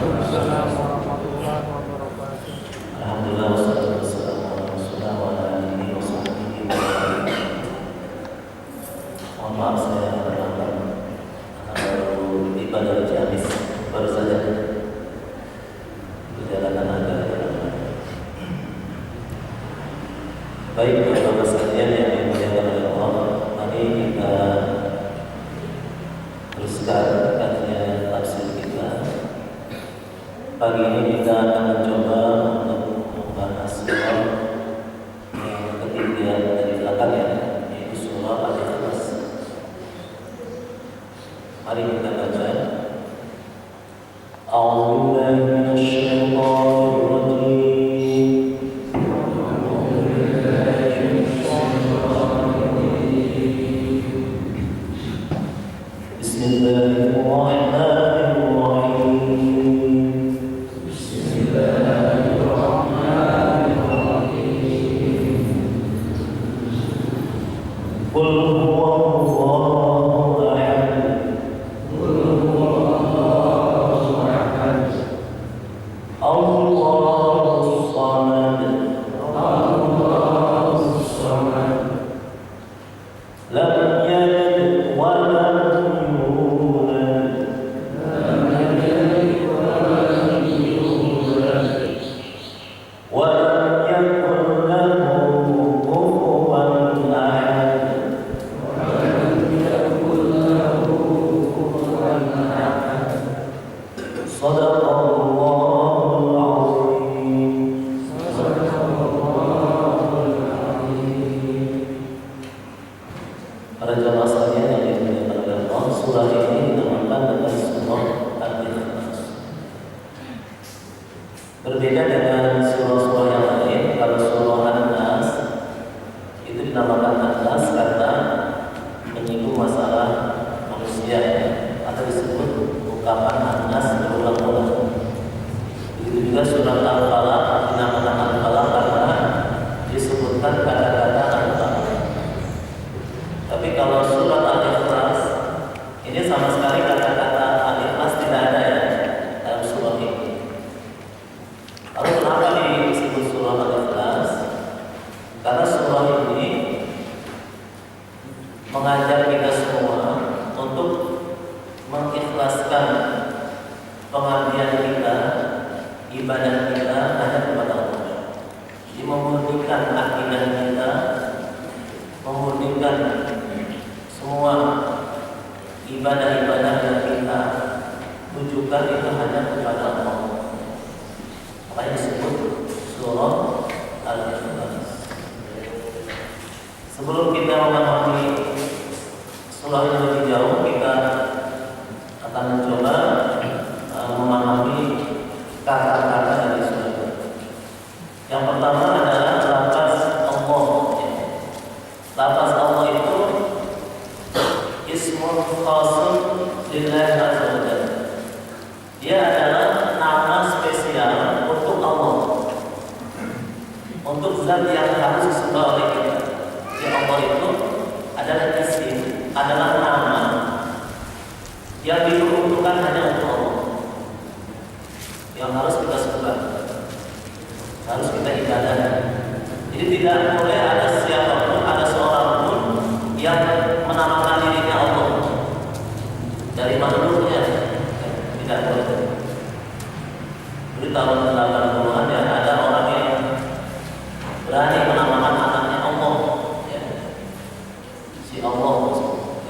Waalaikumsalam warahmatullahi wabarakatuh. Alhamdulillah wassalatu wassalamu ala Rasulillah wa ala alihi wa sahbihi wa sallam. Mohon maaf saya terlambat karena baru tiba dari Ciamis, baru saja perjalanan agak lama. Baik Bapak sekalian yang dimuliakan oleh Allah, mari kita teruskan kajian tafsir kita. Pagi ini kita akan mencoba untuk membahas surah yang ketiga dari belakang ya, yaitu surah Al-Ikhlas. Mari kita baca. A'udzubillahi minasyaitonir rajim. Bismillahirrahmanirrahim. Qul huwallahu ahad. Allahus samad. Lam yalid wa lam yulad. Wa lam yakul lahu kufuwan ahad. Shadaqallahul azim. Para jamaah sekalian yang dimuliakan oleh Allah, surah ini dinamakan dengan surah Al-Ikhlas. Berbeda dengan surah-surah yang lain, kalau surah An-Nas itu dinamakan An-Nas karena menyinggung masalah manusia atau disebut ungkapan An-Nas berulang-ulang. Begitu juga surah Al-Falaq dinamakan Al-Falaq karena disebutkan kata-kata Al-Falaq. Tapi kalau surat Al-Ikhlas ini sama sekali kata-kata Al-Ikhlas tidak ada ya dalam surah ini. Lalu kenapa disebut surah Al-Ikhlas? Karena surah ini mengajak kita semua untuk mengikhlaskan pengabdian kita, ibadah kita hanya kepada Allah. Jadi memurnikan akidah kita, memurnikan semua ibadah-ibadah yang kita tujukan itu hanya kepada Allah. Makanya disebut surah Al-Ikhlas. Sebelum kita memahami surah ini lebih jauh, kita akan mencoba memahami kata-kata dari surah ini. Yang pertama adalah lafaz Allah. Lafaz Allah itu ismun khasun lillahi azza wa jalla. Dia adalah nama spesial untuk Allah, untuk zat yang harus disembah oleh kita. Jadi Allah itu adalah isim, adalah nama yang diperuntukkan hanya untuk Allah, yang harus kita sembah, harus kita ibadah. Jadi tidak boleh ada siapapun, ada seorang pun yang menamakan dirinya Allah dari makhluknya, tidak boleh. Jadi tahun 80-an ya ada orang yang berani menamakan anaknya Allah, ya. Si Allah,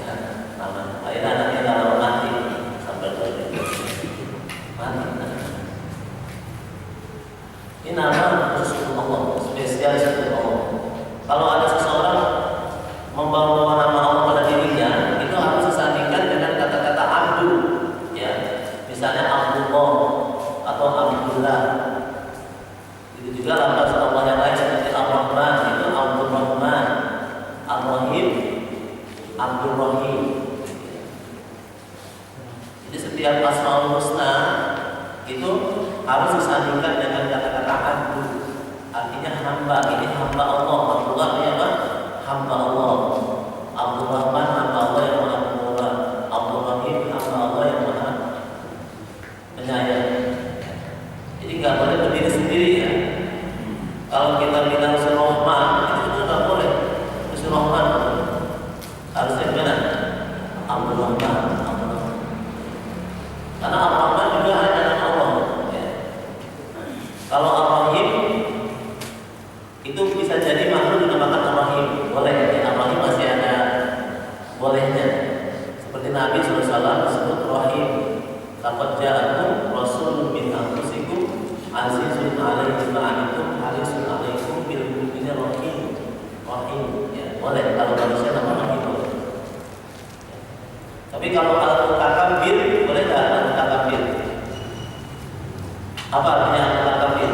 ya, nama. Akhirnya anaknya kalau mati sampai mati. Ini nama khusus untuk Allah, spesialis untuk Allah. Kalau ada seseorang membawa nama Allah pada dirinya, itu harus disandingkan dengan kata-kata Abdu, ya. Misalnya Abdullah atau Abdullah. Itu juga lafaz Allah yang lain seperti Ar-Rahman, itu Abdul Rahman, Ar-Rahim, Abdul Rahim. Jadi setiap Asmaul Husna itu harus disandingkan dengan kata-kata Abdu. Artinya hamba, ini hamba Allah. Abdullah ini apa? Hamba Allah. Abdul Rahman hamba Allah yang maha pemurah. Abdul Rahim hamba Allah yang maha penyayang. nggak boleh berdiri sendiri ya. Kalau kita bilang Rahman itu juga nggak boleh. Rahman harusnya gimana? Ar-Rahman. Karena Ar-Rahman juga hanya nama Allah. Ya. Kalau Ar-Rahim itu bisa jadi makhluk dinamakan Ar-Rahim, boleh. Ya, Ar-Rahim masih ada bolehnya. Seperti Nabi SAW disebut Rahim. Laqad ja'akum rasulun min anfusikum azizun 'alaihi ma 'anittum harisun 'alaikum bil mu'minina rahim. Rahim ya, boleh kalau manusia nama Rahim boleh. Tapi kalau al-mutakabbir boleh enggak al-mutakabbir? Apa artinya al-mutakabbir?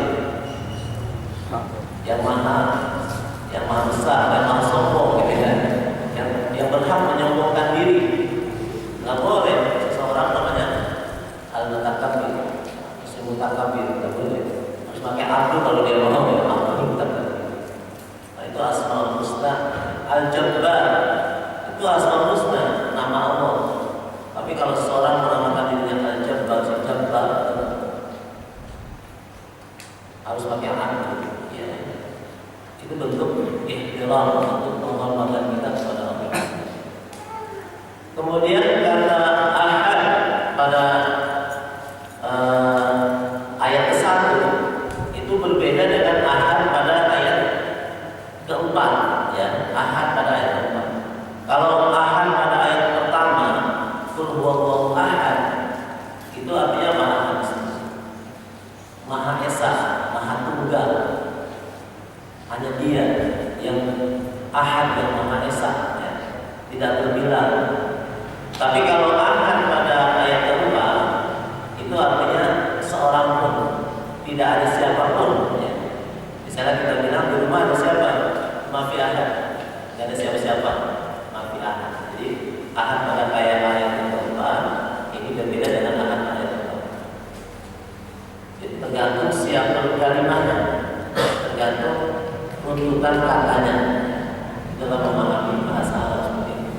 Yang maha besar, yang maha sombong gitu kan. Yang berhak menyombongkan diri. Enggak boleh seseorang namanya al-mutakabbir. Mutakabir, tidak boleh. Harus pakai abdu kalau dia mau ya abdu mutakabir. Nah, itu asmaul husna. Al-Jabbar itu asmaul husna, nama Allah. Tapi kalau seorang menamakan dirinya Al-Jabbar, Jabbar harus pakai abdu. Ya. Itu bentuk ihtiram, bentuk penghormatan kita kepada Allah. Kemudian kata ahad pada ayat ke-1 itu berbeda dengan ahad pada ayat ke-4 ya, ahad pada ayat ke-4. Kalau ahad pada ayat pertama qul huwallahu ahad itu artinya maha esa, maha tunggal. Hanya dia yang ahad, yang maha esa ya, tidak terbilang. Tapi kalau ahad pada ayat ke-4 itu artinya seorang pun, tidak ada siapapun ya. Misalnya kita bilang di rumah ada siapa? Mafi ahad, tidak ada siapa-siapa, mafi ahad. Jadi ahad pada ayat yang keempat ini berbeda dengan ahad ayat keempat. Jadi tergantung siapa kalimatnya, tergantung runtutan katanya dalam memahami bahasa Arab seperti itu.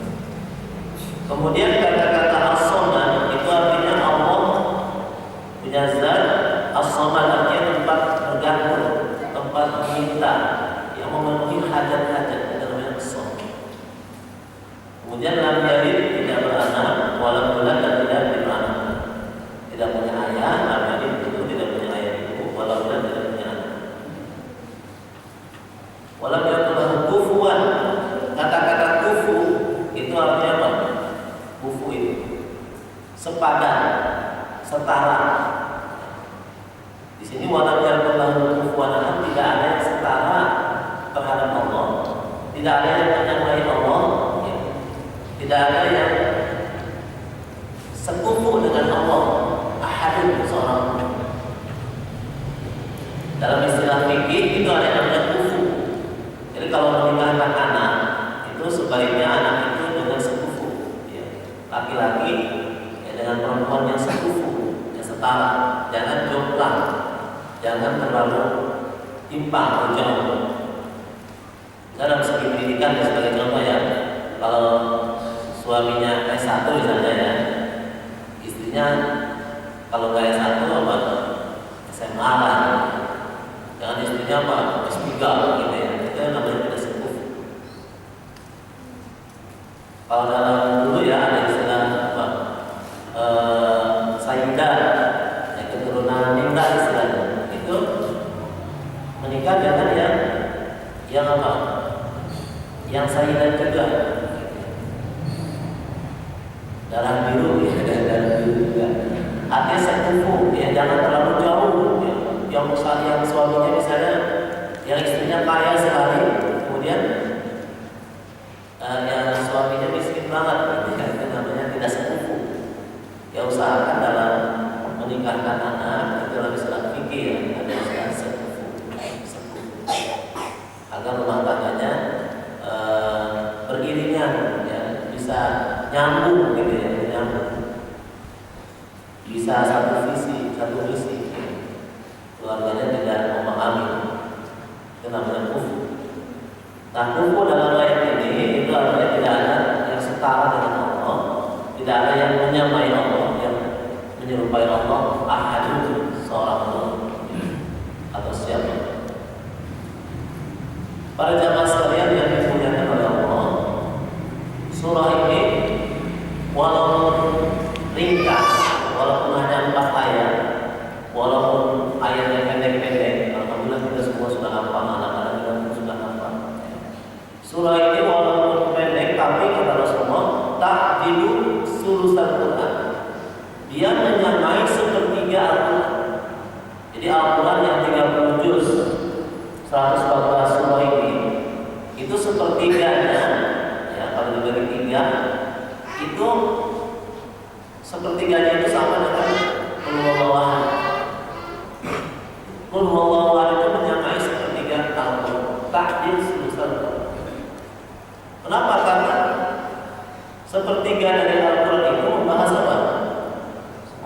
Kemudian kata-kata as-samad itu artinya Allah punya zat. As-samad artinya tempat bergantung, tempat meminta, yang memenuhi hajat-hajat, itu namanya as-samad. Kemudian lam yalid, tidak beranak, walam yulad, dan tidak beranak. Tidak punya ayah, lam yalid itu tidak punya ayah ibu, walam yulad, tidak punya anak. Walam yakul lahu kufuwan. Kata-kata kufu itu artinya apa? Kufu itu sepadan, setara. Di sini walam yakul lahu kufuwan ahad, tidak ada yang setara terhadap Allah, tidak ada yang menyamai Allah, ya. Tidak ada yang sekufu dengan Allah. Ahadun, seorang. Dalam istilah fikih itu ada yang namanya kufu. Jadi kalau menikahkan anak itu sebaiknya anak itu dengan sekufu, ya. Laki-laki ya dengan perempuan yang sekufu, yang setara. Jangan jomplang, jangan terlalu timpang atau jauh. Dalam segi pendidikan sebagai contoh ya, kalau suaminya S1 misalnya ya, istrinya kalau nggak S1 apa SMA lah, jangan istrinya apa S3 gitu ya, itu namanya tidak sekufu. Kalau dalam dulu ya ada istilah apa sayyidah, ya, keturunan minta istilahnya, itu menikah dengan yang apa, yang sayyidah juga, darah biru ya, darah biru juga. Artinya sekufu ya, jangan terlalu jauh ya. Yang suaminya misalnya yang istrinya kaya sekali, kemudian yang suaminya miskin banget, itu namanya tidak sekufu. Ya usahakan dalam menikahkan anak itu dalam istilah fikih ya, ada istilah sekufu, agar rumah tangganya beriringan ya, bisa nyambung gitu ya, nyambung, bisa satu visi, keluarganya tidak memahami, itu namanya kufu. Nah, kufu dalam ayat ini itu artinya tidak ada yang setara dengan Allah, tidak ada yang menyamai Allah, yang menyerupai Allah. Ahadun, seorang Allah. Para jamaah sekalian yang dimuliakan oleh Allah, surah ini walaupun ringkas, walaupun hanya 4 ayat, walaupun ayatnya pendek-pendek, alhamdulillah kita semua sudah hafal, anak-anak kita pun sudah hafal. Surah ini walaupun pendek, tapi kata Rasulullah, ta'dilu sulusan Quran. Dia menyamai sepertiga Al-Quran. Jadi Al-Quran yang 30 juz, 114 surah ini, itu sepertiganya, ya kalau dibagi 3, itu sepertiganya itu sama dengan Qul huwallahu. Qul huwallahu itu menyamai sepertiga Al-Quran, ta'dil sulusan Quran. Kenapa? Karena sepertiga dari Al-Quran itu membahas apa?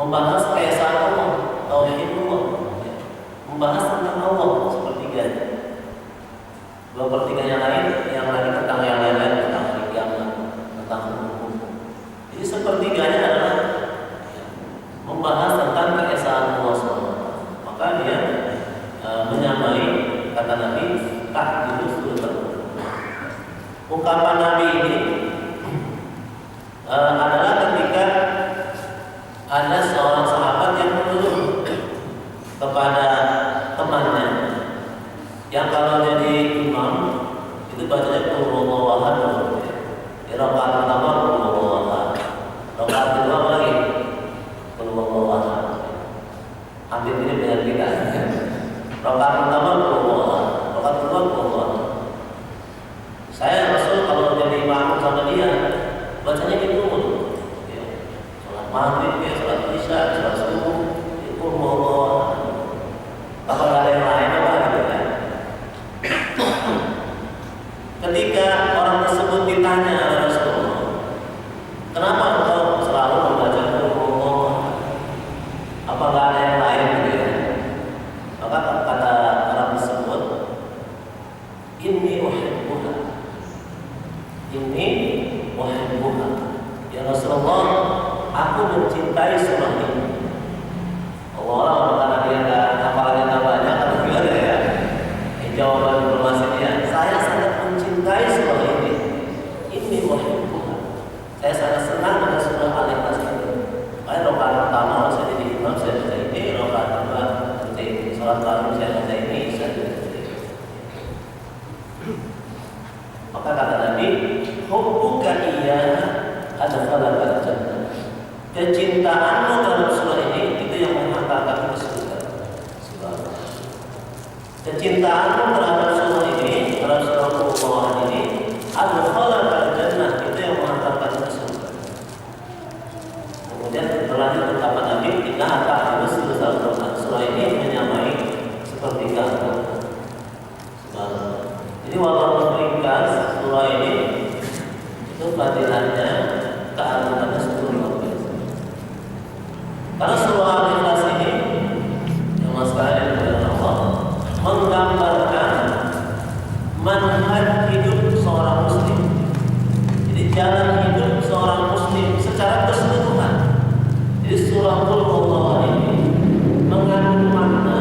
Membahas keesaan Allah, tauhidullah, membahas tentang Allah sepertiganya. 2/3 yang lain tentang yang lain, tentang agama, tentang hukum. Jadi sepertiganya adalah membahas tentang keesaan Allah SWT. Maka dia menyamai kata Nabi ta'dilu sulusan. Ungkapan Nabi ini adalah ketika ada seorang sahabat yang mengeluh kepada temannya yang kalau jadi imam itu bacanya Qul huwallahu ahad. Di rakaat pertama Qul huwallahu ahad, rakaat kedua apa lagi? Qul huwallahu ahad. Hampir mirip dengan kita. Rakaat pertama Qul huwallahu ahad, rakaat kedua Qul huwallahu ahad. Saya Rasul kalau jadi imam sama dia bacanya gitu. Salat maghrib, salat isya, salat subuh, itu mau apa ada yang lain apa gitu kan? Ketika orang tersebut ditanya oleh Rasulullah, kenapa engkau selalu membaca Qul? Apa nggak ada yang lain gitu ya? Maka kata orang tersebut, inni uhibbuha. Inni uhibbuha. Ya Rasulullah, aku mencintai surah ini. Allah karena dia nggak hafalannya banyak atau gimana ya? Jawaban informasinya, saya sangat mencintai surah ini. Ini uhibbuha. Saya sangat senang dengan surah Al-Ikhlas ini. Makanya rakaat pertama saya jadi imam, saya baca ini, rakaat kedua baca ini, salat maghrib saya baca ini, saya baca ini. Maka kata Nabi, hubbuka iyyaha adkhalaka jannah. Kecintaanmu dalam surah ini itu yang menghantarkan ke surga. Kecintaanmu terhadap surah ini, terhadap surah Al-Quran ini, adkhalaka jannah, itu yang menghantarkan ke surga. Kemudian berlanjut ungkapan Nabi, inna ta'dilu sulusan Quran. Surah ini menyamai sepertiga Al-Quran. Jadi walaupun ringkas surah ini itu fadilahnya keagungannya sungguh luar biasa. Karena surah Al-Ikhlas ini yang sekalian kepada Allah menggambarkan manhaj hidup seorang muslim. Jadi jalan hidup seorang muslim secara keseluruhan. Jadi surah Al-Quran ini mengandung makna,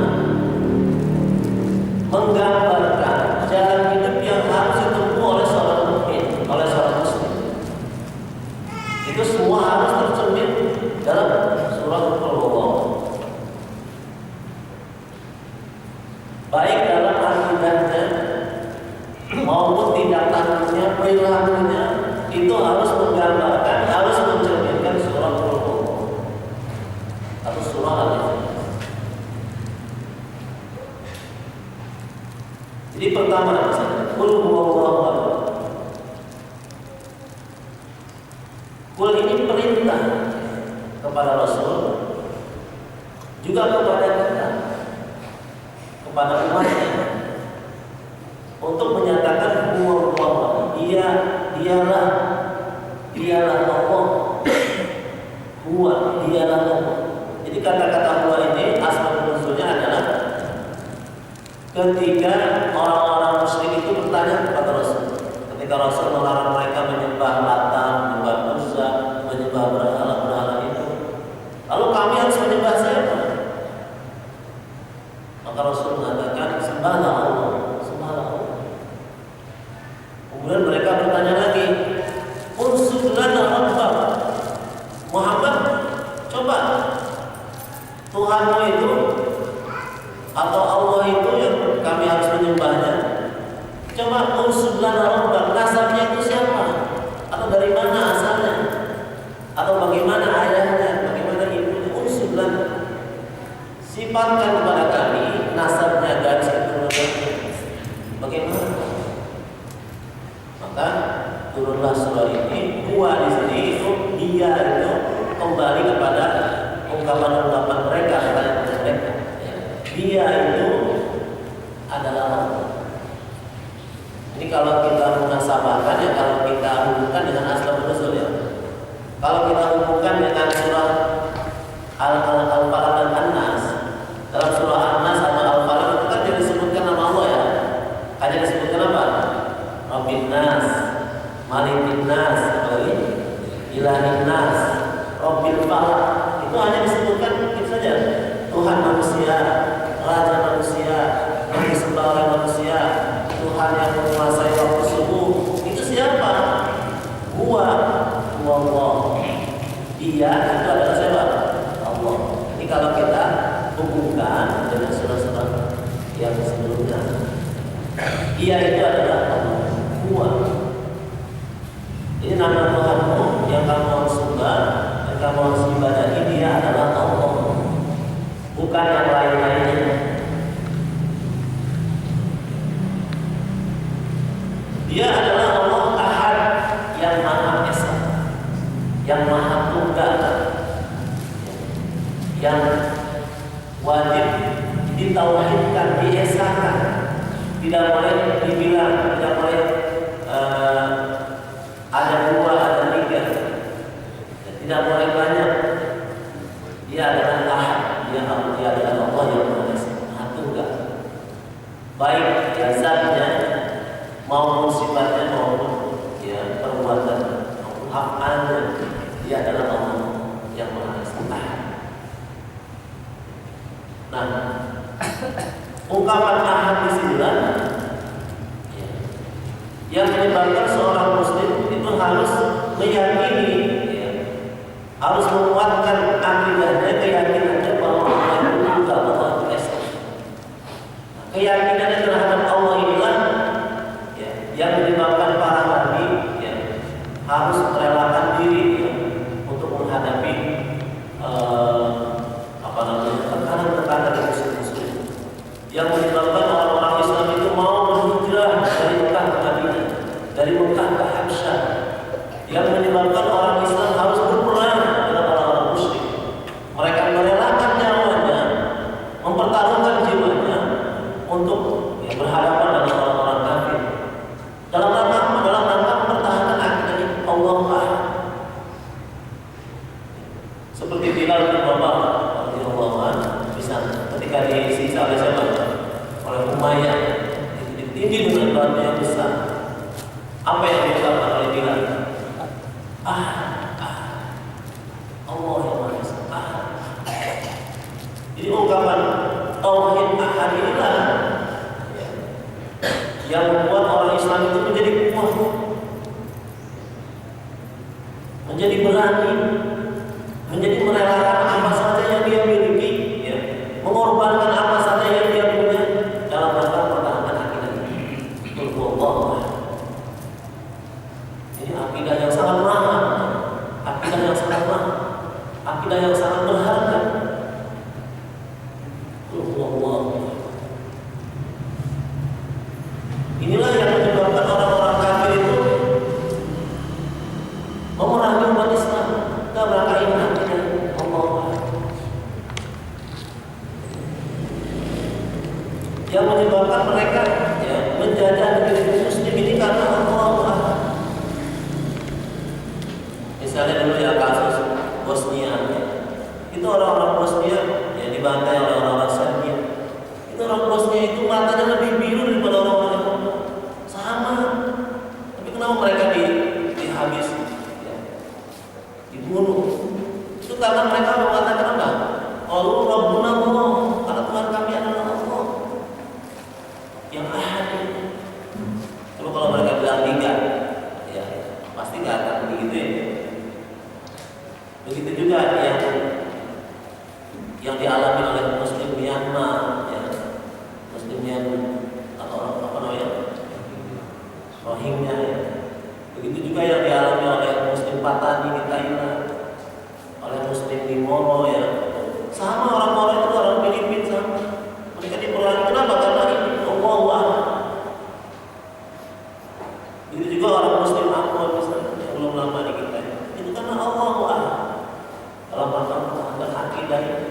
menggambarkan jalan hidup yang harus ditempuh oleh seorang mukmin, oleh seorang muslim. Itu semua harus tercermin dalam surah Al-Quran. Baik dalam akidahnya maupun tindak tanduknya, perilakunya, itu harus menggambarkan, harus mencerminkan surah Al-Quran atau surah Al-Ikhlas. Jadi pertama misalnya, Qul huwallahu ahad. Qul ini perintah kepada Rasul, juga kepada kita, kepada umatnya, untuk menyatakan huwallahu, dialah Allah, dialah Allah. Jadi kata-kata huwa ini asal nuzulnya adalah ketika orang-orang musyrik itu bertanya kepada Rasul, ketika Rasul melarang mereka menyembah Lata, menyembah Uzza, menyembah berhala-berhala itu, lalu kami harus menyembah siapa? Maka Rasul mengatakan, sembahlah Allah, sembahlah Allah. Tuhanmu itu atau Allah itu yang kami harus menyembahnya. Coba unsur lana rabbak, nasabnya itu siapa? Atau dari mana asalnya? Atau bagaimana ayahnya? Bagaimana ibunya? Unsur lana. Sifatkan kepada kami nasabnya, garis keturunannya. Bagaimana? Maka turunlah surah ini. Huwa di sini itu dia itu kembali kepada ungkapan-ungkapan mereka, mereka. Dia itu adalah Allah. Ini kalau kita munasabahkan ya, kalau kita hubungkan dengan asbabun nuzul ya. Kalau kita hubungkan dengan surah Al-Falaq dan An-Nas, dalam surah An-Nas sama Al-Falaq itu kan tidak disebutkan nama Allah ya. Hanya disebutkan apa? Rabbin Nas, Malikin Nas, Ilahin Nas, Rabbil Falaq. Itu hanya disebutkan itu saja. Tuhan manusia, Raja manusia, yang disembah oleh manusia, Tuhan yang menguasai waktu subuh. Itu siapa? Huwa Allah. Dia itu adalah siapa? Allah. Ini kalau kita hubungkan dengan surah-surah yang sebelumnya, dia itu adalah Allah. Huwa. Ini nama Tuhanmu yang kamu harus sembah, yang kamu harus ibadahi. Dia adalah Allah, bukan yang lain-lainnya. Dia adalah Allah Ahad, yang Maha Esa, yang Maha Tunggal, yang wajib ditauhidkan, diesakan. Tidak boleh dibilang, tidak boleh ada dua, ada tiga, tidak boleh banyak. Dia adalah Ahad, dia adalah Allah yang Maha Esa, Maha Tunggal. Baik zatnya maupun sifatnya maupun ya perbuatan maupun af'alnya, dia adalah Allah yang Maha Esa. Nah, ungkapan ahad di sinilah ya, yang menyebabkan seorang muslim itu harus meyakini ya, harus menguatkan akidahnya, keyakinannya bahwa Allah itu juga Allah Esa. Keyakinannya terhadap Allah inilah yang menyebabkan para nabi ya, harus merelakan diri ya, untuk menghadapi tekanan-tekanan dari musuh-musuh, yang menyebabkan orang-orang Islam itu mau berhijrah dari Mekah ke Madinah, dari Mekah ke Habsyah, yang menyebabkan orang Islam harus berperang dengan orang-orang musyrik. Mereka merelakan nyawanya, mempertaruhkan jiwanya untuk ya, berhadapan dengan orang-orang kafir. Dalam rangka mempertahankan akidah Allah Ahad. Seperti Bilal bin Rabah radhiyallahu anhu, misalnya ketika disiksa oleh siapa? Oleh Umayyah, ditindih dengan batu yang besar. Apa yang diucapkan oleh Bilal? Allah yang Maha Esa. Jadi ungkapan tauhid ahad inilah yang membuat orang Islam itu menjadi kuat, menjadi berani, menjadi merelakan apa saja yang dia miliki, ya, mengorbankan apa saja yang dia punya dalam rangka pertahanan akidah ini. Allah. Ini akidah yang sangat mahal, akidah yang sangat mahal, akidah yang sangat berharga. Allah. Inilah yang menyebabkan orang-orang kafir itu memerangi umat Islam dalam rangka iman dengan Allah. Yang menyebabkan mereka ya, menjajah negeri Muslim ini karena Allah. Misalnya dulu ya kasus Bosnia, itu orang-orang Bosnia yang dibantai oleh orang-orang Serbia. Itu orang Bosnia itu matanya lebih biru daripada orang-orang sama. Tapi kenapa mereka dihabisi, ya, dibunuh? Itu karena mereka mengatakan apa? Allah Rabbuna Allah, karena Tuhan kami adalah Allah yang ahad. Coba kalau mereka bilang tiga, ya pasti nggak akan begitu ya. Begitu juga yang yang dialami oleh Muslim Myanmar, ya, Muslim atau apa namanya, Rohingya, ya. Begitu juga yang dialami oleh Muslim Patani di Thailand, oleh Muslim di Moro, ya. Sama orang-orang itu orang Filipina sama. Mereka diperangi kenapa? Karena ini Allah. Begitu juga orang Muslim Ambon misalnya yang belum lama di kita, itu karena Allah. Dalam rangka akidah ini.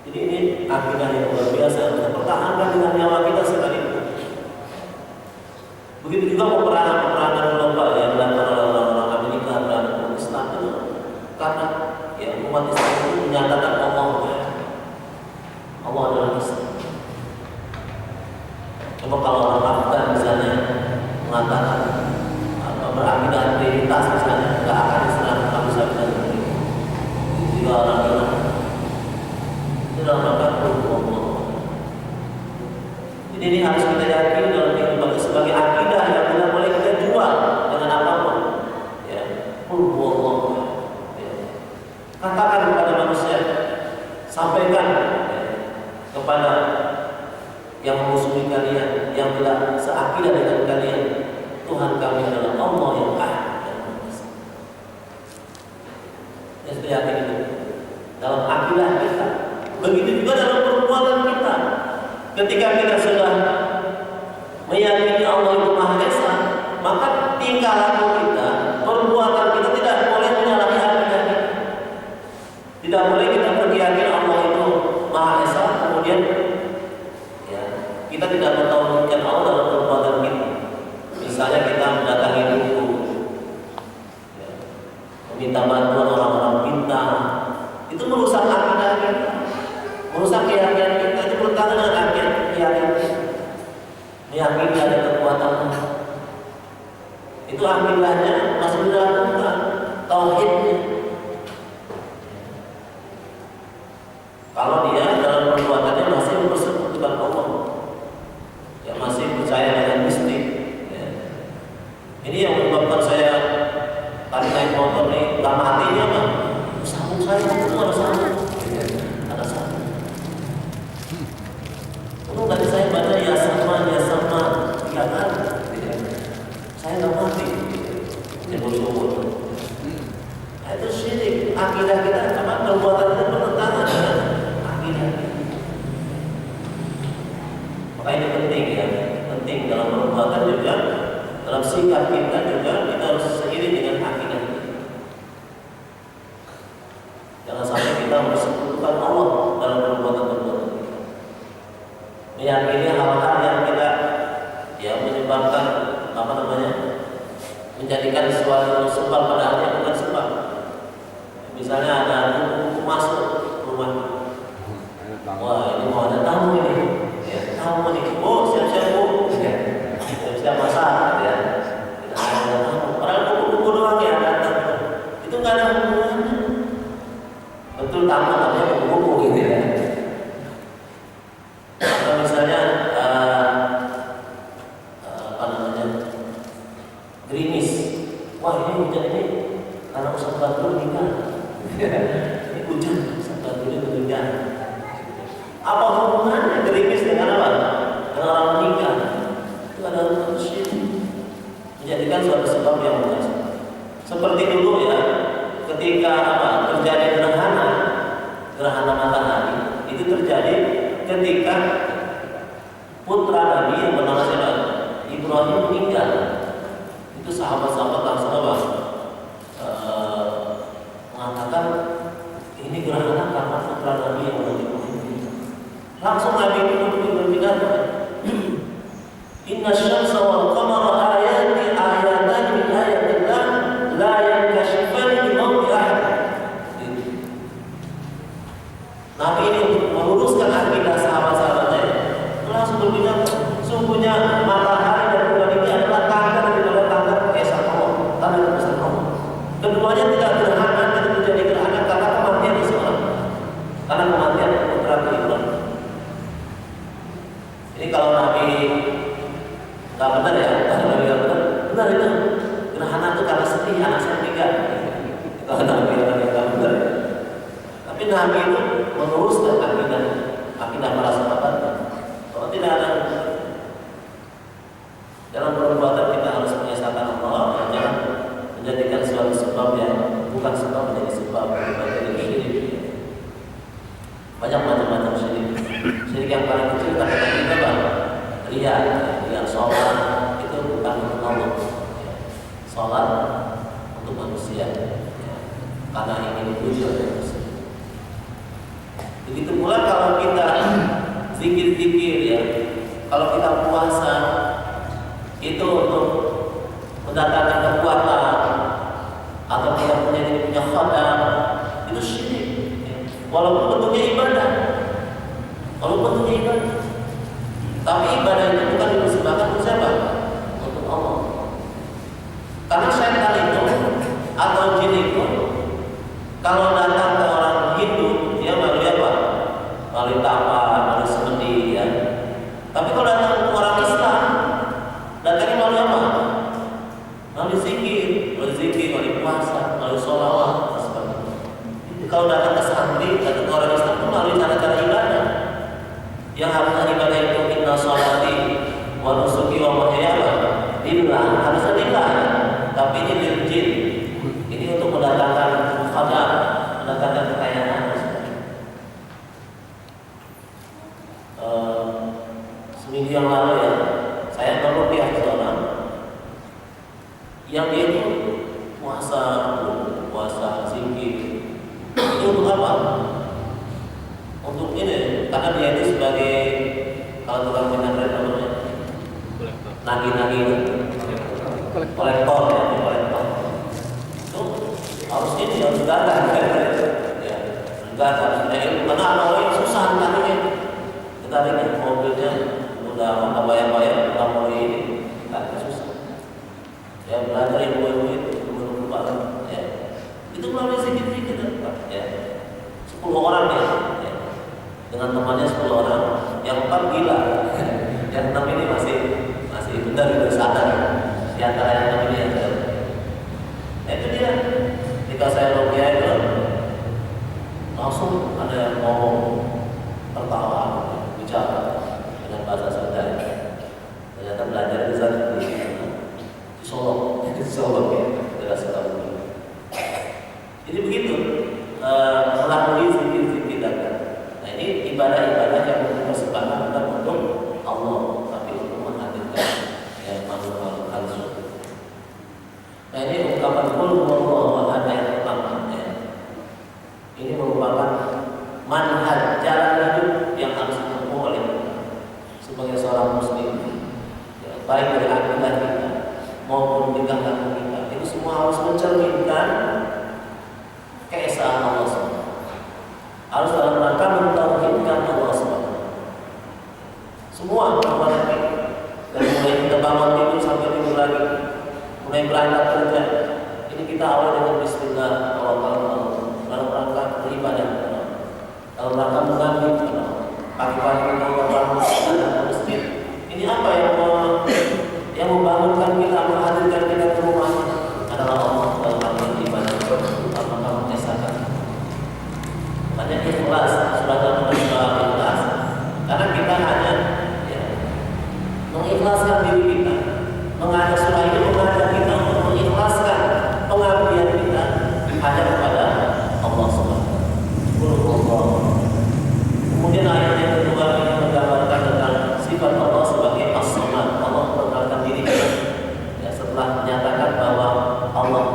Jadi ini akidah yang luar biasa. Kita pertahankan dengan nyawa kita sekalipun. Begitu juga peperangan global yang dilakukan oleh orang-orang Amerika terhadap umat Islam itu karena ya umat Islam itu menyatakan Allah adalah Islam. Coba kalau orang Afgan misalnya mengatakan berakidah trinitas misalnya, nggak akan Islam, nggak bisa begini. Juga orang Iran itu dalam rangka Allah. Jadi ini harus kita yakini dalam kehidupan sebagai akidah yang tidak boleh kita jual dengan apapun. Ya, Allah. Ya. Katakan kepada manusia, sampaikan kepada yang memusuhi kalian, yang tidak seakidah dengan kalian, Tuhan kami adalah Allah yang ahad dan Maha. Ya, sudah yakin itu dalam akidah kita. Begitu juga dalam perbuatan kita. Ketika kita sudah meyakini Allah itu Maha Esa, maka tingkah laku kita, perbuatan kita tidak boleh menyalahi akidah kita. Tidak boleh kita berkeyakinan Allah itu Maha Esa, kemudian ya, kita tidak mentauhidkan Allah dalam perbuatan kita. Misalnya kita mendatangi buku, ya, meminta bantuan orang-orang pintar, itu merusak akidah kita, merusak keyakinan kita, itu bertentangan dengan keyakinan kita. Meyakini ada kekuatan, itu akidahnya masih diragukan, tauhidnya. Kalau dia dalam perbuatannya masih mempersekutukan Allah, ya masih percaya dengan mistik. Ini yang menyebabkan saya tadi naik motor nih, gak matinya kan? Sambung saya itu ada sambung, ada sambung. Itu tadi saya baca ya sama, 3 kali. Saya gak mati, nyebut-nyebut. Nah, itu syirik. Akidah kita, apa perbuatan kita bertentangan dengan akidah. Maka ini penting ya, penting dalam perbuatan juga. Dalam sikap kita juga kita harus seiring dengan akidah kita. Jangan sampai kita mempersekutukan Allah dalam perbuatan-perbuatan kita. Meyakini hal-hal yang kita ya menyebabkan apa namanya, menjadikan sesuatu sebab padahal yang bukan sebab. Misalnya ada buku masuk rumah, wah ini mau ada tamu ini, ya tamu ini, oh siap-siap bu, siap-siap masak, ya. Padahal buku-buku doang yang datang, itu nggak ada hubungannya. Betul tamu namanya buku-buku gitu ya. Atau misalnya apa namanya, gerimis, wah ini hujan ini karena Ustaz Badrul nikah. Ini hujan, Ustaz Badrul itu hujan. Apa hubungannya gerimis dengan apa? Dengan orang menikah? Itu adalah hubungan syirik. Menjadikan suatu sebab yang bukan sebab. Seperti dulu ya, ketika apa terjadi gerhana matahari, itu terjadi ketika putra Nabi yang bernama siapa? Ibrahim meninggal. Itu sahabat-sahabat langsung apa? Mengatakan ini gerhana karena putra Nabi yang bernama Ibrahim. Langsung Nabi itu berpidato, Inna syamsa wal qamara ayatan min ayatillah la yankashifani li mauti ahad. Nabi ini meluruskan akidah sahabat-sahabatnya, langsung berbicara, sungguhnya matahari dan bulan ini adalah tanda daripada tanda keesaan Allah, tanda kebesaran Allah. Keduanya tidak gerhana, tidak menjadi gerhana karena kematian seseorang, karena kematian putra Ibrahim. Ini kalau Nabi nggak benar ya, kalau Nabi nggak benar itu gerhana itu karena sedih anak saya meninggal. Kalau Nabi nggak benar, Nabi itu meluruskan akidah para sahabat. Kalau tidak ada dalam perbuatan kita harus menyesatkan Allah, jangan menjadikan suatu sebab yang bukan sebab menjadi sebab menjadi syirik. Banyak macam-macam syirik. Syirik yang paling kecil kata kita ria, sholat itu bukan untuk Allah. Sholat untuk manusia, karena ingin dipuji oleh manusia. Begitu pula kalau kita zikir-zikir ya, kalau kita puasa itu untuk mendatangkan kekuatan atau kita punya khadam, itu syirik. Walaupun bentuknya ibadah, tapi ibadah itu bukan dipersembahkan untuk siapa? Untuk Allah. Karena syaitan itu atau jin itu kalau datang ke orang Hindu, dia melalui apa? Melalui tapa, melalui semedi ya. Tapi kalau datang ke orang Islam, datangnya melalui apa? Melalui zikir, melalui puasa, melalui sholawat, dan sebagainya. Kalau datang ke santri, datang ke orang Islam itu melalui cara-cara ibadah. Yang harusnya ibadah itu inna sholati wa nusuki wa mahyaya lillah, harusnya lillah. Tapi ini lil jin. Ini untuk mendatangkan khadam, mendatangkan kekayaan. Seminggu yang lalu ya, saya merupiah seorang yang dia itu puasa zikir. Itu untuk apa? Untuk ini, karena dia itu sebagai kalau tukang minyak namanya nagi-nagi itu kolektor ya, kolektor. Itu harus ini harus gagah ya, gagah. Karena awalnya susah tariknya, tariknya mobilnya udah bayar-bayar, udah mulai ini, tariknya susah. Ya belajar ibu-ibu itu lupa ya. Itu melalui sedikit-sedikit ya. 10 orang ya. Dengan temannya 10 orang, yang 4 gila, yang 6 ini masih benar itu sadar. Di antara yang 6 ini yang sadar. Itu dia. Ketika saya rupiah itu, langsung ada yang ngomong, tertawa, bicara dengan bahasa Sunda. Ternyata belajar di sana di Solo, di Solo ya, daerah Sukabumi. Jadi begitu, melalui zikir-zikir datang. Ini ibadah-ibadah yang dipersembahkan bukan untuk Allah, tapi untuk menghadirkan yang makhluk-makhluk halus. Nah ini ungkapan qul huwallahu ahad yang pertama ya. Ini merupakan manhaj jalan hidup yang harus ditempuh oleh sebagai seorang muslim ya, baik dari akidah kita maupun tindakan kita. Itu semua harus mencerminkan keesaan Allah SWT. Harus dalam rangka mentauhidkan Allah SWT. Semua kepada kita, dari mulai kita bangun tidur sampai tidur lagi, mulai berangkat kerja, ini kita awal dengan Bismillah dalam rangka beribadah, dalam rangka mengabdi, pagi-pagi kita bangun ke masjid. Ini apa yang membangunkan kita, menghadirkan kita ke rumahnya adalah Allah dalam rangka ibadah, dalam rangka mengesahkan. Banyak ikhlas, sudah dalam ikhlas, karena kita hanya ya, mengikhlaskan diri kita, mengajak surah ini mengajak kita untuk mengikhlaskan pengabdian kita hanya kepada Allah Subhanahu wa Ta'ala. Kemudian ayat yang kedua ini menggambarkan tentang sifat Allah sebagai As-Samad. Allah memperkenalkan diri kita ya, setelah menyatakan bahwa Allah,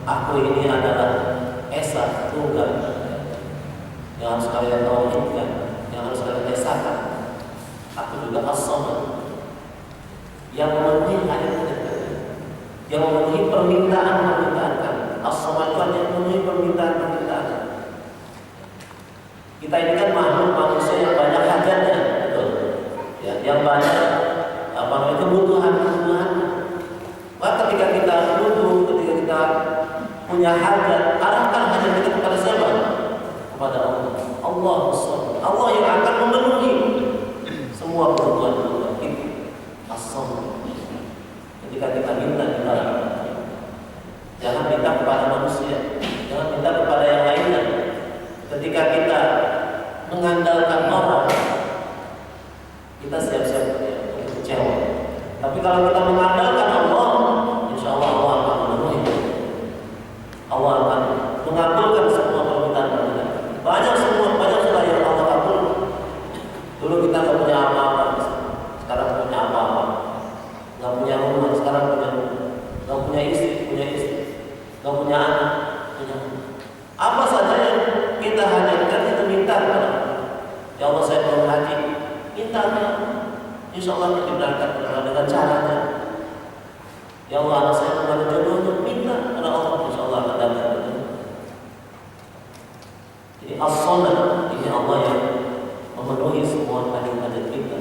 aku ini adalah Esa Tunggal, yang harus kalian tauhidkan, yang harus kalian esahkan. Aku juga As-Samad, yang memenuhi hajat-hajat, yang memenuhi permintaan kalian. As-Samad yang memenuhi permintaan. Kita ini kan makhluk manusia yang banyak hajatnya, betul? Ya, yang banyak kebutuhan. Maka ketika kita butuh, ketika kita punya hajat, arahkan hajat kita kepada siapa? Kepada Allah. Allah yang akan memenuhi semua kebutuhan kita. As-Samad. Ketika kita minta kepada jangan minta kepada manusia, jangan minta kepada yang lainnya. Ketika insya Allah akan diberangkatkan dengan caranya. Ya Allah, anak saya kepada jodoh untuk minta karena Allah, insya Allah akan datang. Jadi as-samad ini Allah yang memenuhi semua hajat-hajat kita.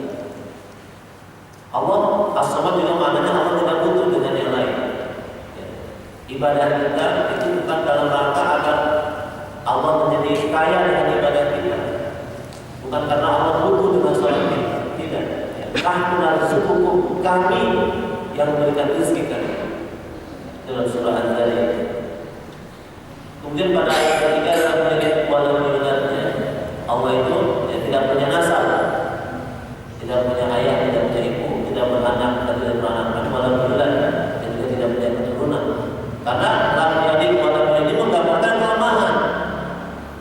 Allah as-samad juga maknanya Allah tidak butuh dengan yang lain. Ya. Ibadah kita itu bukan dalam rangka agar Allah menjadi kaya dengan ibadah kita, bukan karena Allah butuh dengan sholat kita. Tidak. Nahnu narzuqukum, kami yang memberikan rezeki kalian. Dalam surah Al-Zariyat. Kemudian pada ayat ketiga dalam melihat walau yuladnya, Allah itu tidak punya nasab, tidak punya ayah, tidak punya ibu, tidak beranak, tidak beranak, walau yulad, dan juga tidak punya keturunan. Karena lam yalid walam yulad menggambarkan kelemahan.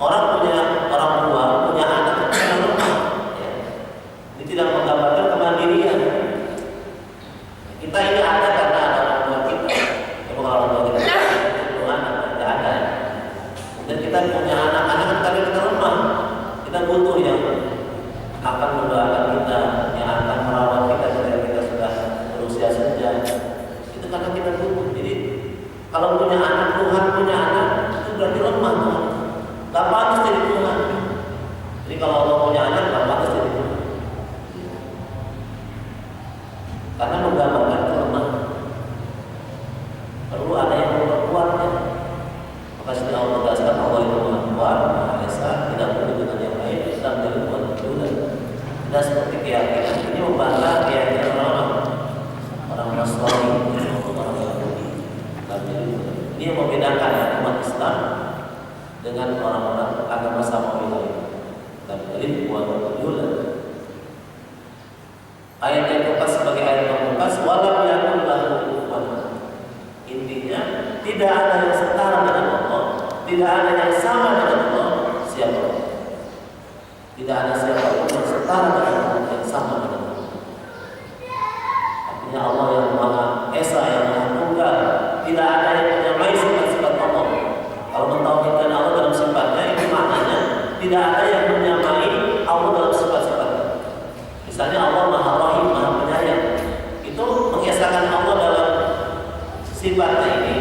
Orang punya orang tua, punya anak, punya rumah. Ya. Ini tidak menggambarkan kemandirian. Kita ini ada karena ada orang tua kita. Kalau orang tua kita itu anak, tidak ada. Dan kita punya anak-anak, tapi kita lemah. Kita butuh yang akan mendoakan kita, yang akan merawat kita ketika kita sudah berusia senja. Itu karena kita butuh. Jadi kalau punya anak, Tuhan punya anak, itu berarti lemah. Gak pantas jadi Tuhan. Jadi kalau Allah punya anak, gak pantas jadi Tuhan. Karena menggambarkan kelemahan. Perlu ada yang memperkuatnya. Maka sudah Allah tegaskan Allah itu Maha Kuat, Maha Esa, tidak perlu dengan yang lain. Islam dari buat berjuang. Tidak seperti keyakinan ini membantah keyakinan orang Nasrani, orang Yahudi. Ini yang membedakan umat Islam dengan orang-orang agama samawi lain. Dan dari buat berjuang. Ayat yang keempat sebagai ayat pembuka, walam yakul lahu kufuwan. Intinya tidak ada yang setara dengan Allah, tidak ada yang sama dengan Allah. Siapa? Tidak ada siapapun yang setara dengan Allah, yang sama dengan Allah. Artinya Allah yang Maha Esa, yang Maha Tunggal, tidak ada yang menyamai sifat-sifat Allah. Kalau mentauhidkan Allah dalam sifatnya, itu maknanya tidak ada yang menyamai Allah dalam sifat-sifatnya. Misalnya Allah Maha Rahim, Maha Penyayang, itu mengesahkan Allah dalam sifatnya ini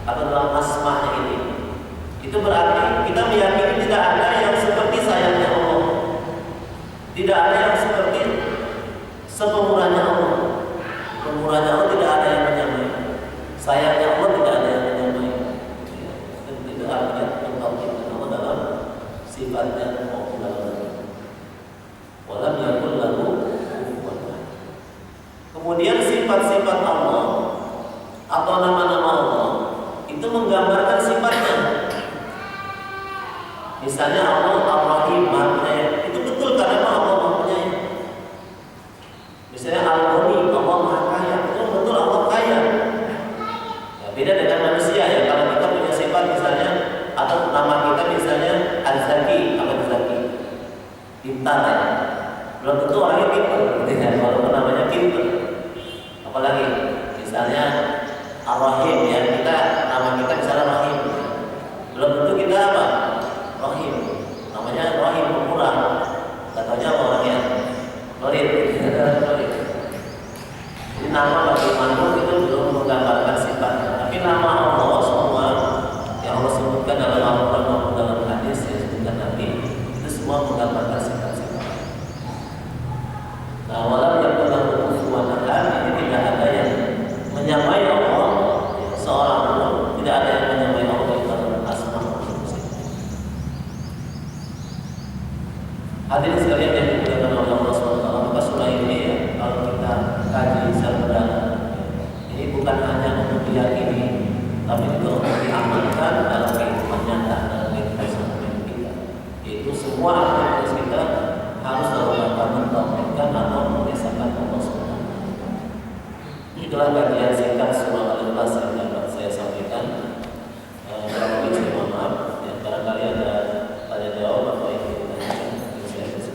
atau dalam asma'nya ini. Itu berarti kita meyakini tidak ada yang seperti sayangnya Allah, tidak ada yang seperti sepemurahnya Allah. Pemurahnya Allah tidak ada yang menyamai, sayangnya Allah tidak ada yang menyamai. Dan itu artinya mentauhidkan Allah dalam sifatnya maupun dalam walam yakul lahu kufuwan ahad. Kemudian sifat-sifat Allah atau nama-nama Allah itu menggambarkan sifatnya. Misalnya Allah Ar-Rahim, Maha Penyayang, itu betul karena Allah Maha Penyayang. Misalnya Al-Ghani, Allah Maha Kaya, itu betul Allah kaya. Ya, beda dengan manusia ya. Kalau kita punya sifat misalnya atau nama kita misalnya Az-Zaki, apa itu Zaki? Pintar ya. Belum tentu orangnya pintar, walaupun namanya pintar. Apalagi misalnya Ar-Rahim ya, kita nama kita misalnya Rahim. Belum tentu kita apa? Rahim. Namanya Rahim pemurah. Katanya orangnya Rahim. Jadi nama bagi makhluk itu belum menggambarkan sifatnya. Tapi nama Allah semua yang Allah sebutkan dalam Al-Quran maupun dalam hadis yang disebutkan Nabi, itu semua menggambarkan sifat-sifat. Nah, walau yang pernah kufuwan ahad, ini tidak ada yang menyamai Allah, seorang pun tidak ada yang menyamai Allah dalam asma wa sifat. Hadirin sekalian yang dimuliakan oleh Allah SWT, maka surah ini ya, kalau kita kaji secara mendalam, ini bukan hanya untuk diyakini, tapi juga untuk diamalkan dalam kehidupan nyata, dalam kehidupan sehari-hari kita. Yaitu semua aktivitas kita harus dalam mentauhidkan atau mengesahkan Allah SWT. Itulah bagian singkat surah Al-Ikhlas yang dapat saya sampaikan. Kalau bisa mohon maaf, ya, barangkali ada tanya jawab atau yang ditanyakan, saya bisa.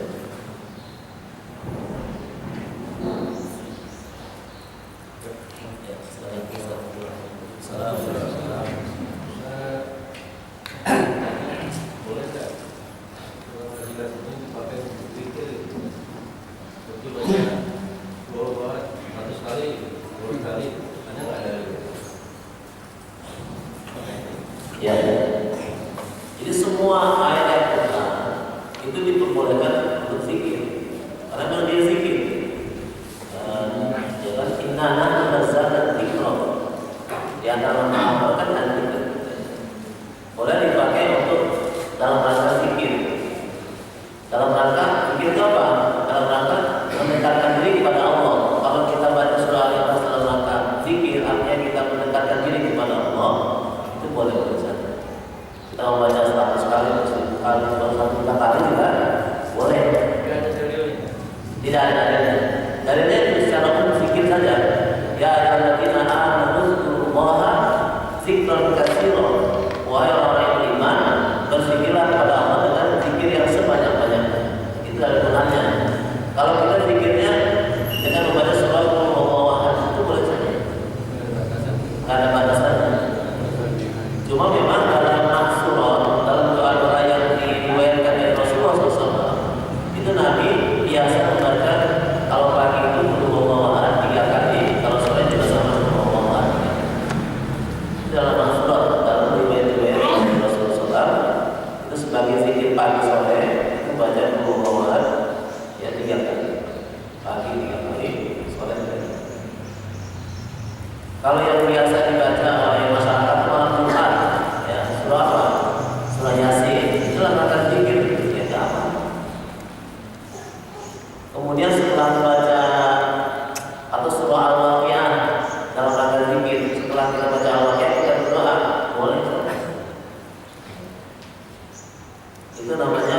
Ya, Assalamualaikum. Boleh tak jelas ini pakai bukti betul banyak satu kali juga boleh. Tidak ada dalilnya. Tidak ada dalilnya. Dalilnya itu secara umum zikir saja. Ya ayyuhalladzina amanu dzkurullaha dzikran katsiran. Wahai orang yang beriman, berzikirlah kepada Allah dengan zikir yang sebanyak-banyaknya. Itu ada Qur'annya. Kalau kita zikirnya dengan membaca surah Al-Ahad itu boleh saja. Tidak ada batasannya. Cuma memang dalam maksurah, dalam doa-doa yang diriwayatkan dari Rasulullah SAW, itu Nabi biasa membaca kalau pagi itu Al-Ahad 3 kali, kalau sore juga sama Al-Ahad. Dalam maksurah, dalam riwayat-riwayat dari Rasulullah SAW, itu sebagai zikir pagi sore itu baca Al-Ahad ya 3 kali, pagi 3 kali, sore 3 kali. Kalau yang biasa dibaca oleh masyarakat malam Jumat, ya surah apa? Surah Yasin, itulah kata zikir, ya tidak apa. Kemudian setelah membaca atau surah Al-Waqiah dalam rangka zikir, setelah kita baca Al-Waqiah kita berdoa, boleh. Itu namanya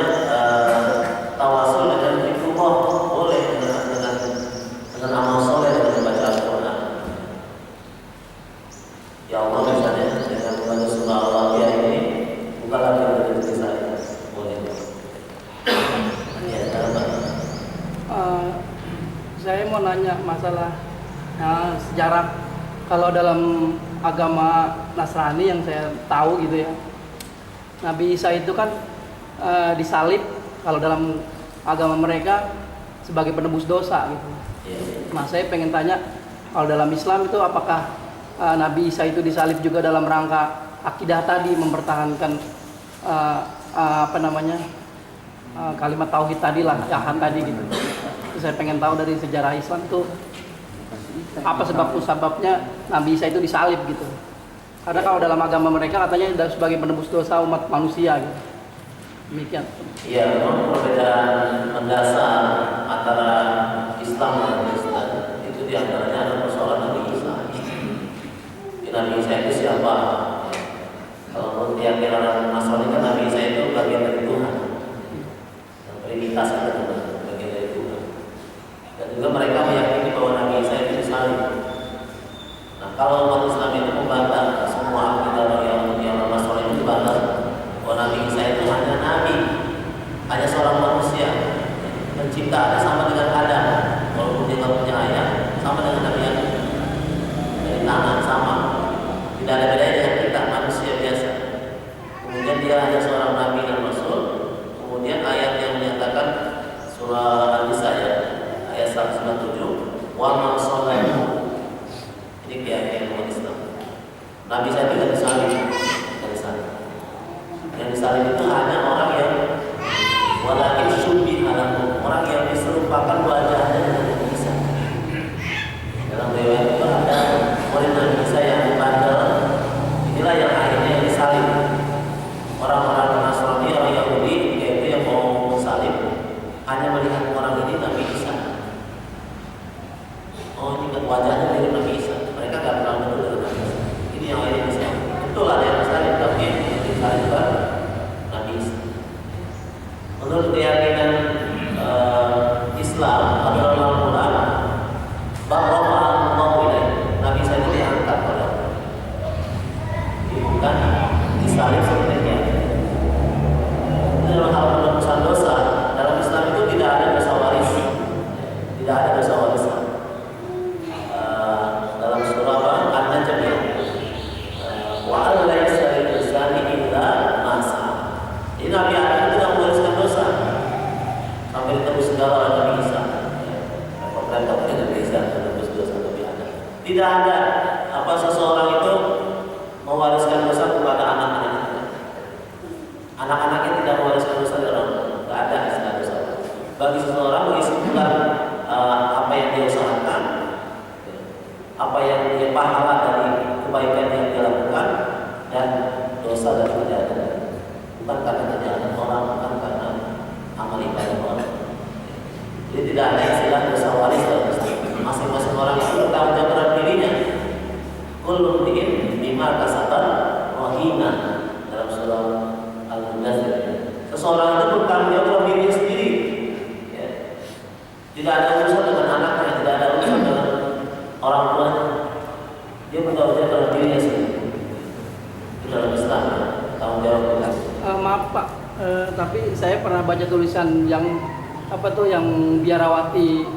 tawasul dengan zikrullah, boleh dengan amal soleh dengan membaca Al-Quran. Ya Allah, misalnya dengan membaca surah Al-Waqiah ini bukanlah rezeki saya, boleh. Ya, Saya mau nanya masalah sejarah. Kalau dalam agama Nasrani yang saya tahu gitu ya, Nabi Isa itu kan disalib kalau dalam agama mereka sebagai penebus dosa gitu. Nah, saya pengen tanya, kalau dalam Islam itu apakah Nabi Isa itu disalib juga dalam rangka akidah tadi, mempertahankan kalimat tauhid tadi lah, jahat tadi gitu. Itu saya pengen tahu dari sejarah Islam tuh apa sebabnya Nabi Isa itu disalib gitu. Karena kalau dalam agama mereka katanya sebagai penebus dosa umat manusia gitu. Demikian. Ya, memang perbedaan mendasar antara Islam dan Kristen itu diantaranya ada persoalan Nabi Isa. Nabi Isa itu siapa? Kalau menurut keyakinan Nasrani kan Nabi Isa itu bagian dari Tuhan. Yang trinitas itu bagian dari Tuhan. Dan juga mereka meyakini bahwa Nabi Isa itu disalib. Nah, kalau umat Islam itu membantah semua akidah yang Nasrani itu membantah bahwa Nabi Isa itu hanya nabi, hanya seorang manusia, penciptaannya sama dengan Adam, walaupun dia tidak punya ayah, sama dengan Nabi Adam, dari tangan sama. Tidak ada bedanya dengan kita, manusia biasa. Kemudian dia hanya seorang nabi dan rasul. Kemudian ayat yang menyatakan surah Al-Nisa ayat 197, wa ma sallallahu. Ini keyakinan umat Islam. Nabi saya tidak disalib dari sana. Yang disalib itu hanya orang yang walakin syubiha lahu, orang yang diserupakan wajahnya dengan Nabi Isa. Dalam riwayat itu ada murid Nabi Isa yang dipandang. Inilah yang akhirnya disalib. Orang-orang Nasrani, orang Yahudi, yaitu yang mau salib, hanya melihat orang ini Nabi Isa. Oh, ini kan wajahnya mirip Nabi Isa. Mereka nggak kenal betul dengan Nabi Isa. Ini yang akhirnya disalib. Betul ada yang disalib, tapi disalib Nabi Isa. Menurut keyakinan Islam atau ulama bahwa Nabi Isa itu diangkat oleh Allah. Bukan disalib sebenarnya. Dalam hal penebusan dosa, dalam Islam itu tidak ada dosa waris, tidak ada dosa waris. Dalam surah An-Najm ya, wa alla yasri insani illa masa. Jadi Nabi Adam tidak mewariskan dosa sampai ditebus segala oleh Nabi Isa. Bukan Nabi Isa menebus dosa Nabi Adam. Tidak ada apa seseorang itu mewariskan dosa kepada anak-anaknya. Anak-anaknya tidak mewariskan dosa dalam, tidak ada istilah dosa. Bagi seseorang mengisikan apa yang dia usahakan, apa yang dia pahala dari kebaikan yang dia lakukan, dan dosa dari kejahatan. Bukan karena kejahatan orang, bukan karena amal ibadah orang. Jadi tidak ada istilah dosa waris dalam Islam. Masing-masing orang itu bertanggung jawab terhadap dirinya. Kullu imri'in bima kasaba rahina dalam surah Al-Mudaththir. Seseorang itu bertanggung jawab terhadap dirinya sendiri. Ya. Tidak ada urusan dengan anaknya, tidak ada urusan dengan orang tuanya. Dia bertanggung jawab terhadap dirinya sendiri. Itu dalam Islam, tanggung jawab kita. Maaf Pak, tapi saya pernah baca tulisan yang apa tuh yang biarawati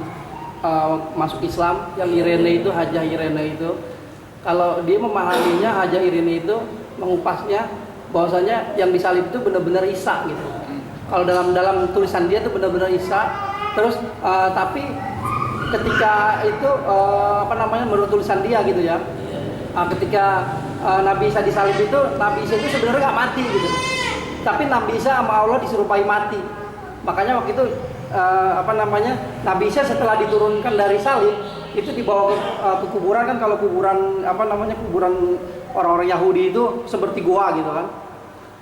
masuk Islam, yang Irene itu, Hajah Irene itu, kalau dia memahaminya Hajah Irene itu mengupasnya bahwasanya yang disalib itu benar-benar Isa gitu. Kalau dalam tulisan dia itu benar-benar Isa. Terus tapi ketika itu menurut tulisan dia gitu ya, ketika Nabi Isa disalib itu, Nabi Isa itu sebenarnya nggak mati gitu. Tapi Nabi Isa sama Allah diserupai mati. Makanya waktu itu Nabi Isa setelah diturunkan dari salib itu dibawa ke kuburan kan, kalau kuburan kuburan orang-orang Yahudi itu seperti gua gitu kan.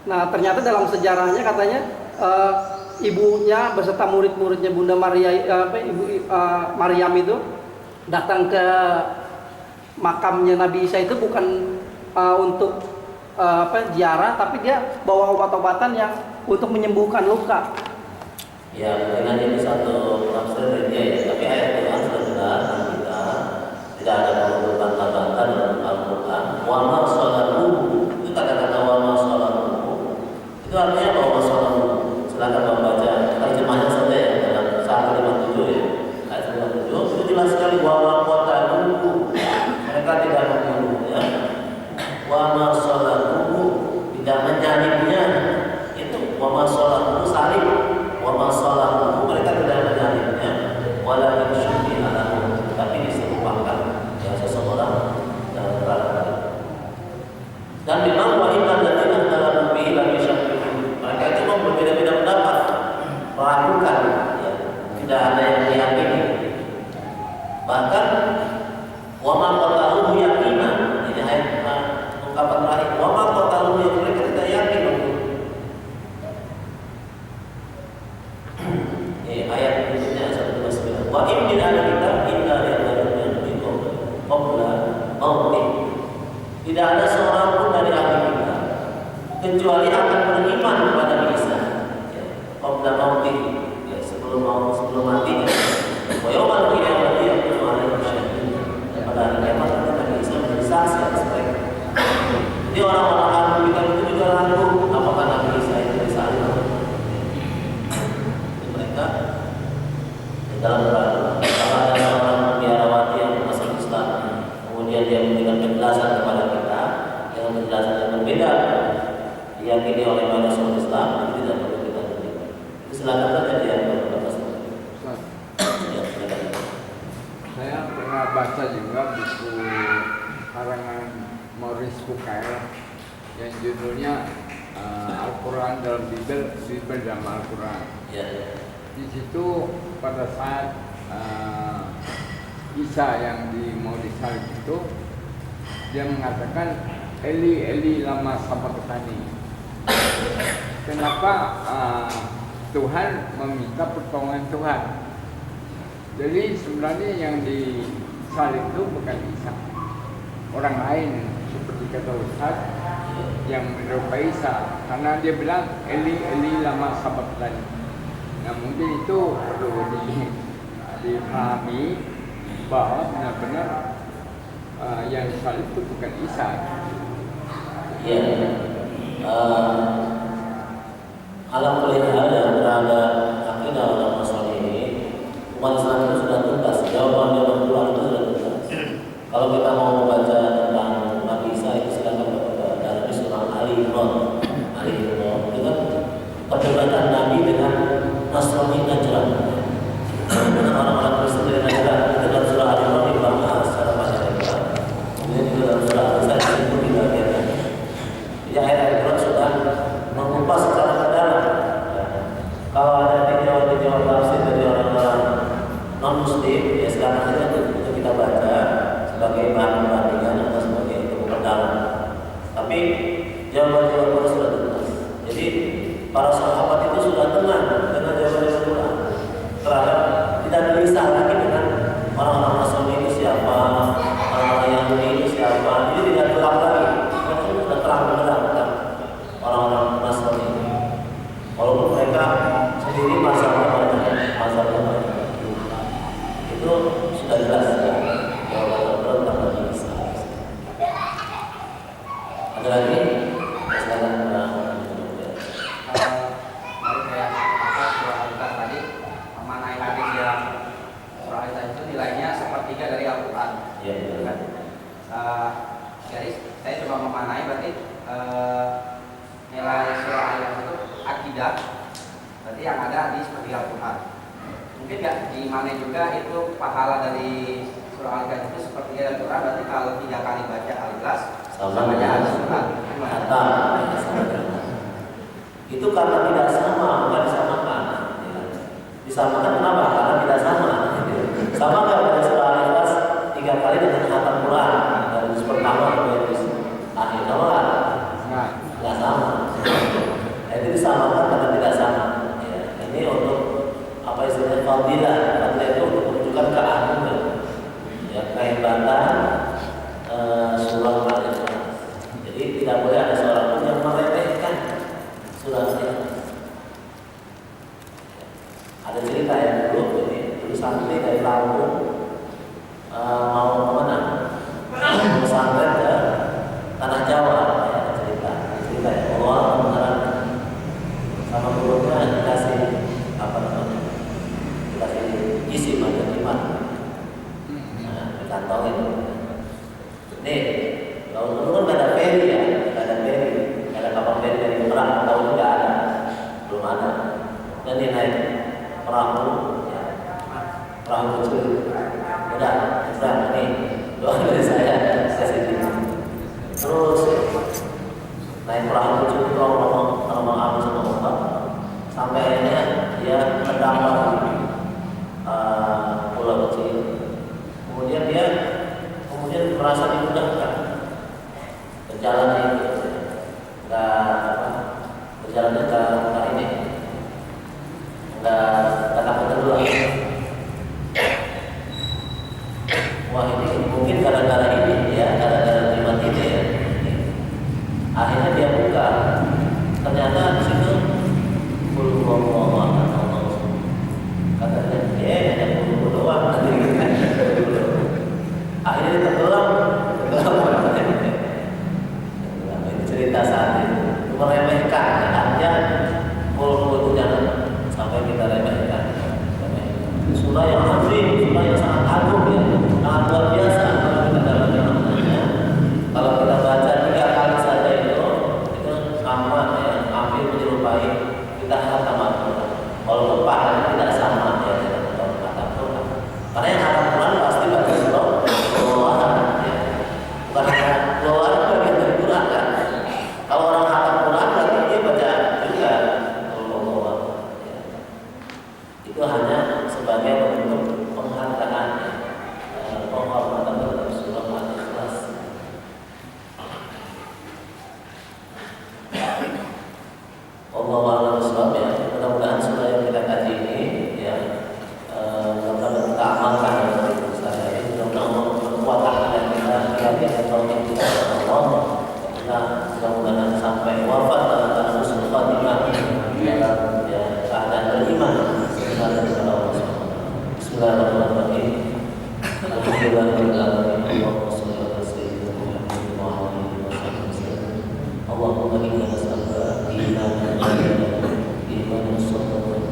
Nah ternyata dalam sejarahnya katanya ibunya beserta murid-muridnya Bunda Maria Maryam itu datang ke makamnya Nabi Isa itu bukan untuk ziarah, tapi dia bawa obat-obatan yang untuk menyembuhkan luka. Ya, mungkin ini satu tafsir dari dia ya, tapi ayat Quran sudah jelas kita tidak ada perlu bantah-bantah dalam Al-Quran. Wa ma sholalu, itu kata-kata wa ma sholalu itu artinya bahwa sholalu. Silakan membaca terjemahnya saja ya dalam ayat 57 ya. Ayat 57 itu jelas sekali wa ma qatalu, mereka tidak membunuh ya. Wa ma sholalu, tidak menyalibnya, itu wa ma sholalu salib. Wa masalahu, mereka tidak menyalibnya, walakin syubiha lahu, tapi diserupakan ya seseorang dalam neraka. Dan memang wanita dan dalam bihi lagi syubiha, mereka itu memang berbeda-beda pendapat, meragukan, ya, tidak ada yang diyakini. Bahkan wa ma qataluhu yaqinan, ini ayat ungkapan terakhir, wa ma qataluhu yaqinan, mereka tidak yakin. Ayat berikutnya 129. Wa in min ahli kitab illa ya'lamu qabla mautih. Tidak ada seorang pun dari ahli kitab kecuali akan beriman kepada Isa. Ya, qabla mautih, ya, sebelum mati. Wa yawmal qiyamati yakunu 'alaihim syahid. Pada hari kiamat Nabi Isa menjadi saksi atas mereka. Jadi orang-orang ahli kitab itu juga ragu apakah Nabi Isa itu disalib. Dalam kalau ada seorang biarawati yang masuk Islam, kemudian dia memberikan penjelasan kepada kita dengan penjelasan yang berbeda diyakini oleh manusia Islam, itu tidak perlu kita terima. Itu silakan saja dia berkata. Saya pernah baca juga buku karangan Maurice Bucaille yang judulnya Al-Quran dalam Bibel dalam Al-Quran. Ya. Di situ pada saat Isa yang mau disalib itu, dia mengatakan Eli Eli lama sabaqtani. Kenapa Tuhan meminta pertolongan Tuhan? Jadi sebenarnya yang disalib itu bukan Isa, orang lain seperti kata Ustaz yang menyerupai Isa, karena dia bilang Eli Eli lama sabaqtani. Nah mungkin itu perlu dipahami bahwa benar-benar yang disalib itu bukan Isa. Ya, alam kuliah yang berada akidah dalam masalah ini, umat Islam itu sudah tuntas. Jawaban kedua itu sudah tuntas. Kalau kita mau membaca tentang Nabi Isa itu silakan baca dari surah Ali Imran. Itu kan perdebatan Nabi dengan Nasrani Najran, dengan orang-orang Kristen dari Najran. Itu dalam surah Ali Imran dibahas secara panjang. Kemudian juga dalam surah Al-Isa itu dibagikan. Jadi ayat-ayat Quran sudah mengupas secara mendalam. Kalau ada tinjauan tafsir dari orang-orang non-Muslim, ya silakan saja untuk kita baca sebagai bahan perbandingan atau sebagai ilmu pendalam. Tapi jawaban-jawaban Quran sudah tuntas. Jadi para sahabat itu sudah tenang dengan jawaban Quran. Terhadap tidak gelisah lagi dengan orang-orang Nasrani itu siapa, orang-orang Yahudi itu siapa. Jadi tidak gelap lagi. Itu sudah terang benderang tentang orang-orang Nasrani. Walaupun mereka sendiri masalahnya banyak. Itu sudah jelas ya. Jawaban tentang bagi Isa. Ada lagi? Silakan. Mari kayak apa surah Al-Kahf tadi memanai hadis yang surah Al-Kahf itu nilainya sepertiga dari Al-Quran. Iya, betul kan? Jadi saya coba memanai berarti nilai surah Al-Kahf itu akidah, berarti yang ada di sepertiga Al-Quran. Mungkin nggak di mana juga itu pahala dari surah Al-Kahf itu sepertiga dari Al-Quran, berarti kalau 3 kali baca Al-Ikhlas sama aja Al-Quran. Itu karena tidak sama, bukan disamakan. Disamakan kenapa? Karena tidak sama. Sama nggak pada surah Al-Ikhlas 3 kali dengan khatam Quran dari juz pertama sampai juz akhir, sama nggak? Nggak sama. Nah, itu disamakan karena tidak sama. Ya, ini untuk apa istilahnya fadilah. Fadilah itu untuk menunjukkan keagungan, ya, kehebatan surah Al-Ikhlas. Jadi tidak boleh ada seorang pun yang meremehkan surah Al-Ikhlas. Ada cerita yang dulu santri dari Lampung mau kemana? Mau sampai ke tanah Jawa, ya, cerita ya. Allah beneran sama gurunya dikasih apa namanya? Dikasih isi macam iman. Nah, dikantongin. Nih, kalau dulu kan nggak ada ferry ya, nggak ada kapal ferry dari Merak, tahun nggak ada, belum ada. Dan dia naik perahu kecil. Udah nih doa dari saya sini. Terus naik perahu kecil itu ngomong Abu sama Umar sampai akhirnya dia terdampar pulau kecil. Kemudian dia merasa dimudahkan berjalannya itu berjalannya nggak ini nggak takut tenggelam. Wah, ini mungkin gara-gara ini ya, gara-gara nikmat ini ya. Akhirnya dia buka, ternyata di situ katanya dia hanya bulu doang. Akhirnya dia tenggelam. Ini cerita saat itu meremehkan, artinya bulu itu jangan sampai kita remehkan. Surah yang azim, surah yang sangat agung ya. Sangat luar biasa kalau kita dalami maknanya. Kalau kita baca 3 kali saja itu sama ya, hampir menyerupai kita khatam Al-Quran. Kalau lepas tidak sama ya dengan khatam Al-Quran. Karena yang khatam Al-Quran pasti baca surah Al-Quran ya. Bukan hanya Al-Quran bagian dari Quran kan. Kalau orang khatam Quran berarti dia baca juga Al-Quran ya. Itu hanya sebagai bentuk penghargaan penghormatan terhadap surah Al-Ikhlas. Allahu a'lam bishawab ya. Mudah-mudahan surah yang kita kaji ini ya mudah-mudahan kita amalkan dari saya ini. Mudah-mudahan memperkuat dan kita dan tauhid kita kepada Allah. Kita mudah-mudahan sampai wafat dalam husnul khatimah ya keadaan beriman kepada Allah. Bismillahirrahmanirrahim. Allahumma inna nas'aluka imanan shadiqan.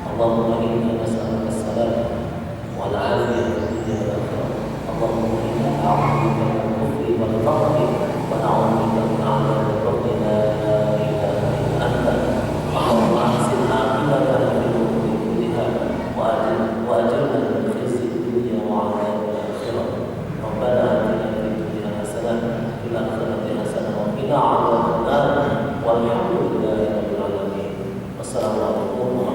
Allahumma inna nas'aluka as-salam wal 'afiyata fid dunya wal akhirah. Allahumma inna na'udzuka min al-kufri wal faqri wa na'udzuka min 'adhabil qabri la ilaha illa anta. Allahumma ahsin 'aqibatana fil umuri kulliha wa ajirna min khizyi dunya wa 'adzabil akhirah. Rabbana atina fid dunya hasanah wa fil akhirati hasanah wa qina 'adzaban nar. Walhamdulillahi rabbil alamin. Wassalamu alaikum